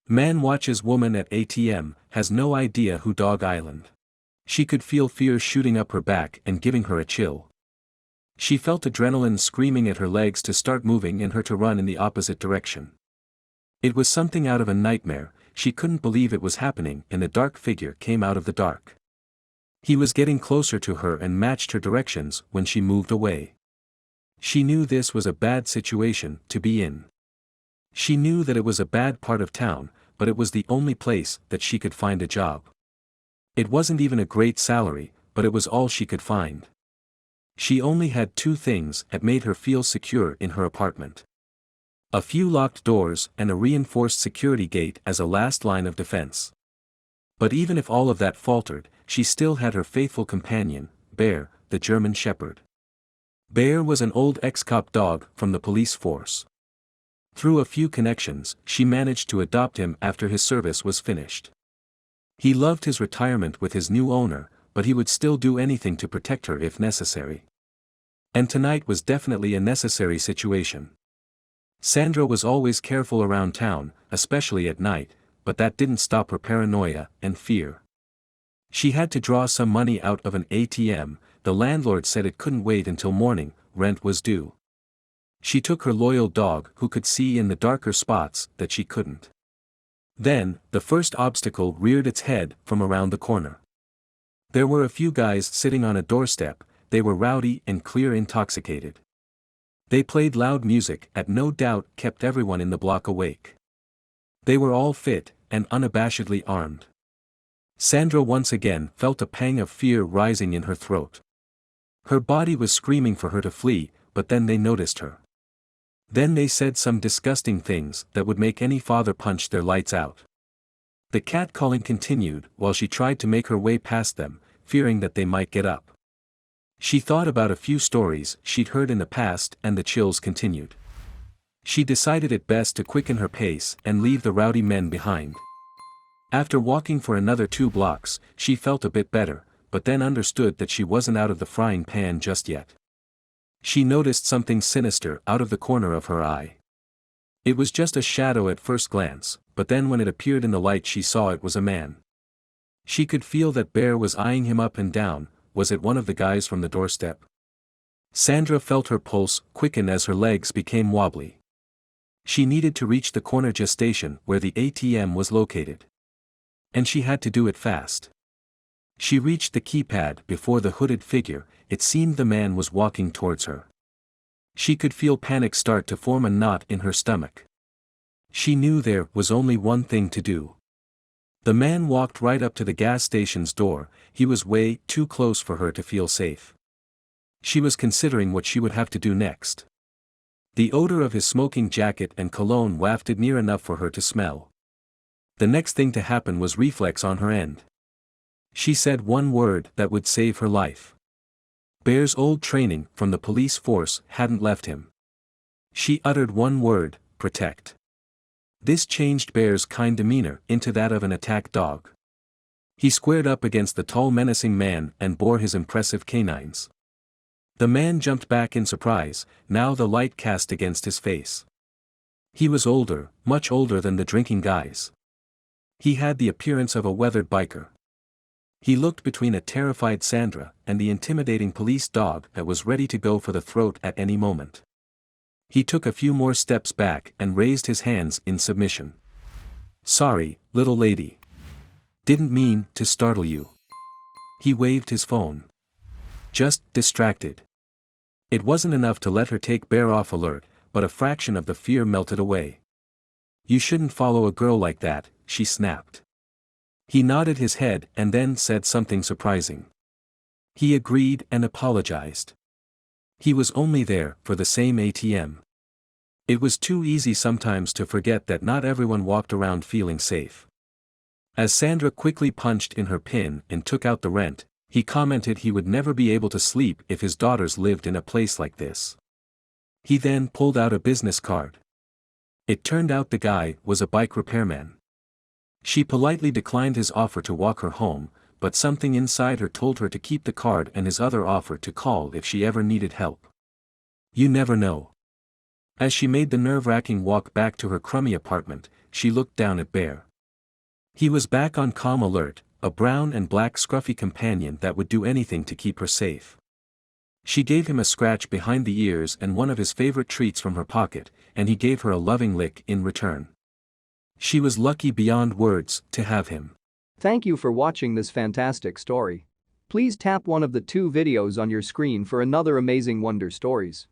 Man watches woman at ATM, has no idea who Dog Island. She could feel fear shooting up her back and giving her a chill. She felt adrenaline screaming at her legs to start moving and her to run in the opposite direction. It was something out of a nightmare. She couldn't believe it was happening, and a dark figure came out of the dark. He was getting closer to her and matched her directions when she moved away. She knew this was a bad situation to be in. She knew that it was a bad part of town, but it was the only place that she could find a job. It wasn't even a great salary, but it was all she could find. She only had two things that made her feel secure in her apartment: a few locked doors and a reinforced security gate as a last line of defense. But even if all of that faltered, she still had her faithful companion, Bear, the German Shepherd. Bear was an old ex-cop dog from the police force. Through a few connections, she managed to adopt him after his service was finished. He loved his retirement with his new owner, but he would still do anything to protect her if necessary. And tonight was definitely a necessary situation. Sandra was always careful around town, especially at night, but that didn't stop her paranoia and fear. She had to draw some money out of an ATM. The landlord said it couldn't wait until morning, rent was due. She took her loyal dog who could see in the darker spots that she couldn't. Then, the first obstacle reared its head from around the corner. There were a few guys sitting on a doorstep. They were rowdy and clear intoxicated. They played loud music that no doubt kept everyone in the block awake. They were all fit and unabashedly armed. Sandra once again felt a pang of fear rising in her throat. Her body was screaming for her to flee, but then they noticed her. Then they said some disgusting things that would make any father punch their lights out. The catcalling continued while she tried to make her way past them, fearing that they might get up. She thought about a few stories she'd heard in the past and the chills continued. She decided it best to quicken her pace and leave the rowdy men behind. After walking for another 2 blocks, she felt a bit better, but then understood that she wasn't out of the frying pan just yet. She noticed something sinister out of the corner of her eye. It was just a shadow at first glance, but then when it appeared in the light she saw it was a man. She could feel that Bear was eyeing him up and down. Was it one of the guys from the doorstep? Sandra felt her pulse quicken as her legs became wobbly. She needed to reach the corner gas station where the ATM was located. And she had to do it fast. She reached the keypad before the hooded figure. It seemed the man was walking towards her. She could feel panic start to form a knot in her stomach. She knew there was only one thing to do. The man walked right up to the gas station's door. He was way too close for her to feel safe. She was considering what she would have to do next. The odor of his smoking jacket and cologne wafted near enough for her to smell. The next thing to happen was reflex on her end. She said one word that would save her life. Bear's old training from the police force hadn't left him. She uttered one word: protect. This changed Bear's kind demeanor into that of an attack dog. He squared up against the tall menacing man and bore his impressive canines. The man jumped back in surprise, now the light cast against his face. He was older, much older than the drinking guys. He had the appearance of a weathered biker. He looked between a terrified Sandra and the intimidating police dog that was ready to go for the throat at any moment. He took a few more steps back and raised his hands in submission. "Sorry, little lady. Didn't mean to startle you." He waved his phone. "Just distracted." It wasn't enough to let her take Bear off alert, but a fraction of the fear melted away. "You shouldn't follow a girl like that," she snapped. He nodded his head and then said something surprising. He agreed and apologized. He was only there for the same ATM. It was too easy sometimes to forget that not everyone walked around feeling safe. As Sandra quickly punched in her PIN and took out the rent, he commented he would never be able to sleep if his daughters lived in a place like this. He then pulled out a business card. It turned out the guy was a bike repairman. She politely declined his offer to walk her home, but something inside her told her to keep the card and his other offer to call if she ever needed help. You never know. As she made the nerve-wracking walk back to her crummy apartment, she looked down at Bear. He was back on calm alert, a brown and black scruffy companion that would do anything to keep her safe. She gave him a scratch behind the ears and one of his favorite treats from her pocket, and he gave her a loving lick in return. She was lucky beyond words to have him. Thank you for watching this fantastic story. Please tap one of the 2 videos on your screen for another amazing Wonder Stories.